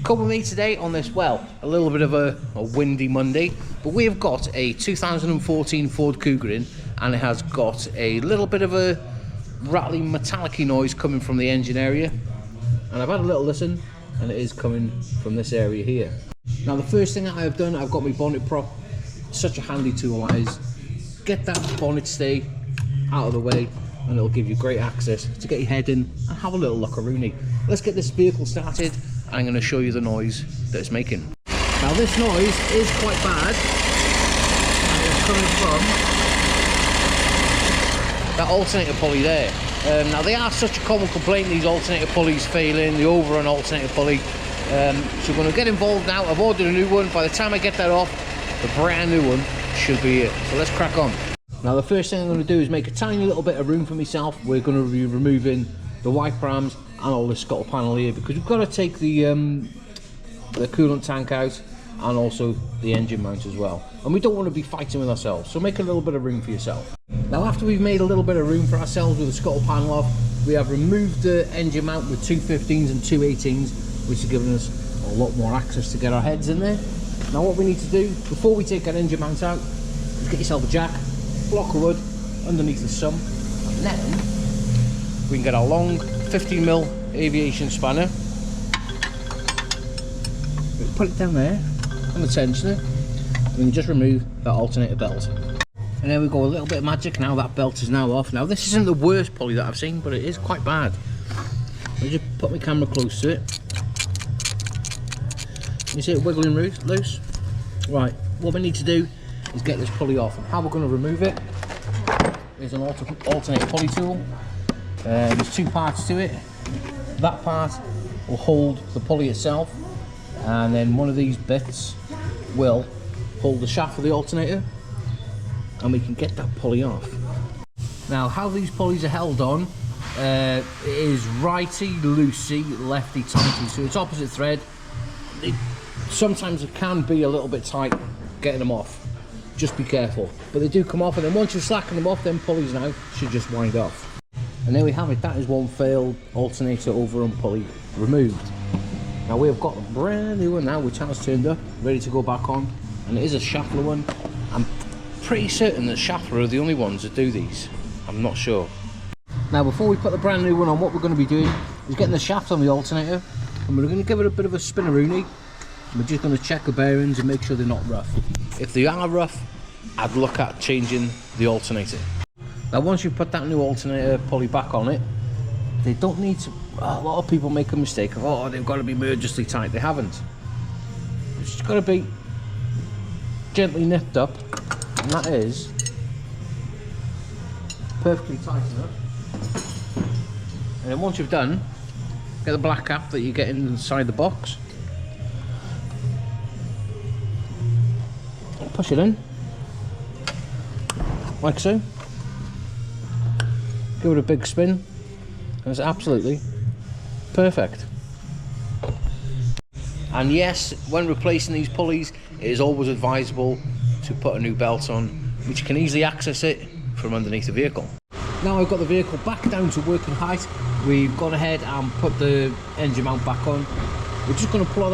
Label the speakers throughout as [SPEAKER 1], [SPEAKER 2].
[SPEAKER 1] Come with me today on this, well, a little bit of a windy Monday, but we have got a 2014 Ford Kuga in, and it has got a little bit of a rattling metallic-y noise coming from the engine area. And I've had a little listen, and it is coming from this area here. Now the first thing that I have done, I've got my bonnet prop. Such a handy tool that is. Get that bonnet stay out of the way, and it'll give you great access to get your head in and have a little look around. Let's get this vehicle started. I'm going to show you the noise that it's making. Now this noise is quite bad, and it's coming from that alternator pulley there. Now they are such a common complaint, these alternator pulleys failing, the over and alternator pulley. So we're going to get involved now. I've ordered a new one. By the time I get that off, the brand new one should be here. So let's crack on. Now the first thing I'm going to do is make a tiny little bit of room for myself. We're going to be removing the wiper arms and all this scuttle panel here, because we've got to take the coolant tank out and also the engine mount as well, and we don't want to be fighting with ourselves, so make a little bit of room for yourself. Now after we've made a little bit of room for ourselves with the scuttle panel off, we have removed the engine mount with 2 15s and 2 18s, which has given us a lot more access to get our heads in there. Now what we need to do before we take our engine mount out is get yourself a jack, block of wood underneath the sump, and then we can get our long 15mm aviation spanner, put it down there on the tensioner, and we can just remove that alternator belt. And there we go, a little bit of magic. Now that belt is now off. Now this isn't the worst pulley that I've seen, but it is quite bad. I'll just put my camera close to it. You see it wiggling loose? Right, what we need to do is get this pulley off. And how we're going to remove it is an alternator pulley tool. There's 2 parts to it. That part will hold the pulley itself, and then one of these bits will hold the shaft of the alternator, and we can get that pulley off. Now how these pulleys are held on, it is righty loosey, lefty tighty, so it's opposite thread. Sometimes it can be a little bit tight getting them off, just be careful, but they do come off, and then once you slacken them off, then pulleys now should just wind off. And there we have it, that is one failed alternator overrun pulley removed. Now we have got a brand new one now, which has turned up, ready to go back on, and it is a Schaeffler one. I'm pretty certain that Schaeffler are the only ones that do these, I'm not sure. Now before we put the brand new one on, what we're going to be doing is getting the shaft on the alternator, and we're going to give it a bit of a spin-a-rooney. We're just going to check the bearings and make sure they're not rough. If they are rough, I'd look at changing the alternator. Now once you put that new alternator pulley back on it, they don't need to, a lot of people make a mistake of, oh, they've got to be mergiously tight. They haven't. It's just got to be gently nipped up, and that is perfectly tight enough. And then once you've done, get the black cap that you get inside the box, push it in, like so. Give it a big spin, and it's absolutely perfect. And yes, when replacing these pulleys, it is always advisable to put a new belt on, which you can easily access it from underneath the vehicle. Now I've got the vehicle back down to working height, we've gone ahead and put the engine mount back on. We're just going to plod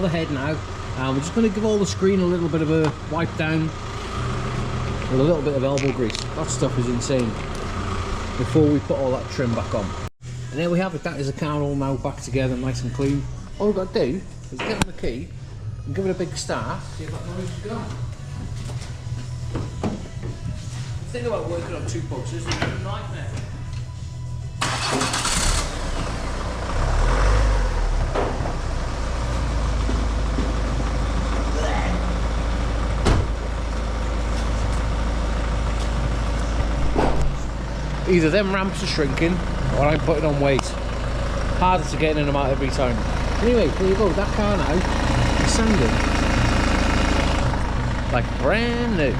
[SPEAKER 1] ahead now, and we're just going to give all the screen a little bit of a wipe down with a little bit of elbow grease. That stuff is insane, before we put all that trim back on. And there we have it, that is the car all now back together, nice and clean. All we've got to do is get on the key and give it a big start, see if that noise is going. The thing about working on 2 boxes is it's a nightmare. Either them ramps are shrinking, or I'm putting on weight. Harder to get in and out every time. Anyway, there you go, that car now is sounding like brand new.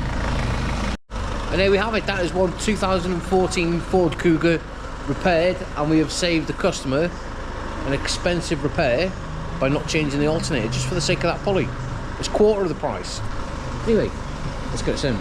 [SPEAKER 1] And there we have it, that is one 2014 Ford Kuga repaired, and we have saved the customer an expensive repair by not changing the alternator, just for the sake of that pulley. It's 1/4 of the price. Anyway, let's get it in.